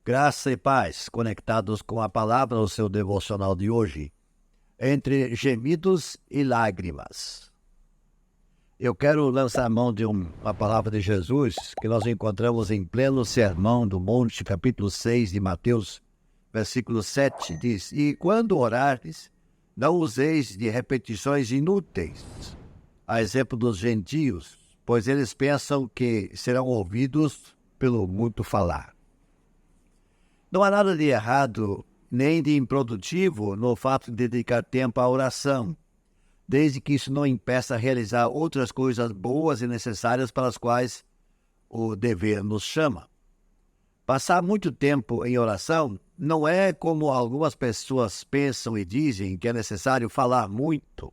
Graça e paz, conectados com a palavra no seu devocional de hoje, entre gemidos e lágrimas. Eu quero lançar a mão de uma palavra de Jesus que nós encontramos em pleno Sermão do Monte, capítulo 6 de Mateus, versículo 7, diz: E quando orardes, não useis de repetições inúteis, a exemplo dos gentios, pois eles pensam que serão ouvidos pelo muito falar. Não há nada de errado nem de improdutivo no fato de dedicar tempo à oração, desde que isso não impeça realizar outras coisas boas e necessárias para as quais o dever nos chama. Passar muito tempo em oração não é como algumas pessoas pensam e dizem que é necessário falar muito.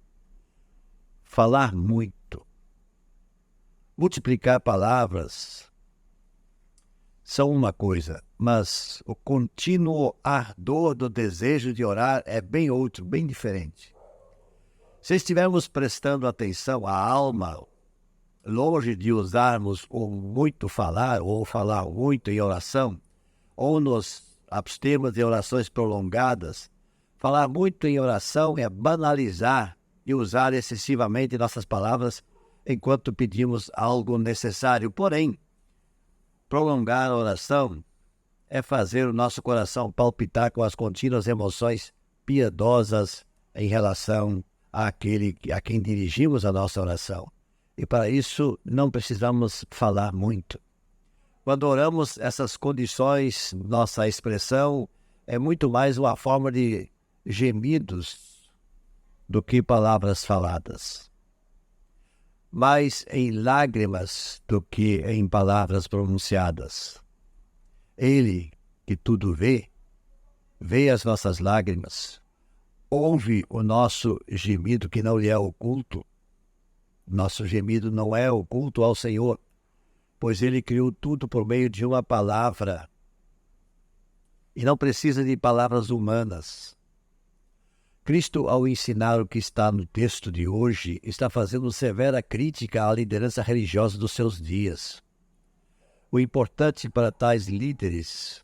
Falar muito. Multiplicar palavras são uma coisa, mas o contínuo ardor do desejo de orar é bem outro, bem diferente. Se estivermos prestando atenção à alma, longe de usarmos o muito falar ou falar muito em oração, ou nos abstermos de orações prolongadas, falar muito em oração é banalizar e usar excessivamente nossas palavras enquanto pedimos algo necessário. Porém, prolongar a oração é fazer o nosso coração palpitar com as contínuas emoções piedosas em relação àquele a quem dirigimos a nossa oração. E para isso não precisamos falar muito. Quando oramos, essas condições, nossa expressão é muito mais uma forma de gemidos do que palavras faladas. Mais em lágrimas do que em palavras pronunciadas. Ele, que tudo vê, vê as nossas lágrimas, ouve o nosso gemido que não lhe é oculto. Nosso gemido não é oculto ao Senhor, pois Ele criou tudo por meio de uma palavra e não precisa de palavras humanas. Cristo, ao ensinar o que está no texto de hoje, está fazendo severa crítica à liderança religiosa dos seus dias. O importante para tais líderes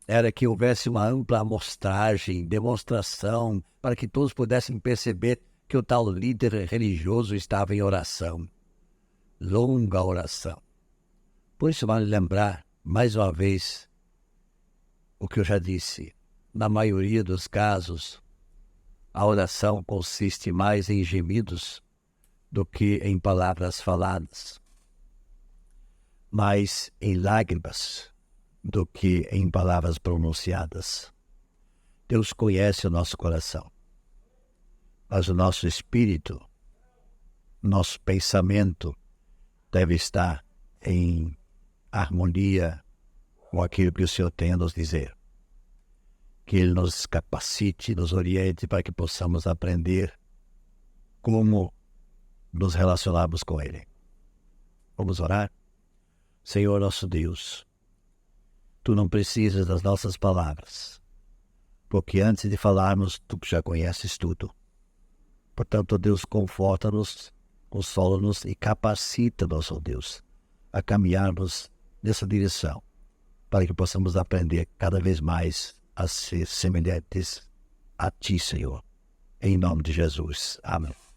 era que houvesse uma ampla amostragem, demonstração, para que todos pudessem perceber que o tal líder religioso estava em oração. Longa oração. Por isso vale lembrar, mais uma vez, o que eu já disse. Na maioria dos casos, a oração consiste mais em gemidos do que em palavras faladas, mais em lágrimas do que em palavras pronunciadas. Deus conhece o nosso coração, mas o nosso espírito, nosso pensamento deve estar em harmonia com aquilo que o Senhor tem a nos dizer. Que Ele nos capacite, nos oriente para que possamos aprender como nos relacionarmos com Ele. Vamos orar? Senhor nosso Deus, Tu não precisas das nossas palavras, porque antes de falarmos, Tu já conheces tudo. Portanto, Deus, conforta-nos, consola-nos e capacita-nos, ó Deus, a caminharmos nessa direção, para que possamos aprender cada vez mais a ser semelhantes a Ti, Senhor. Em nome de Jesus. Amém.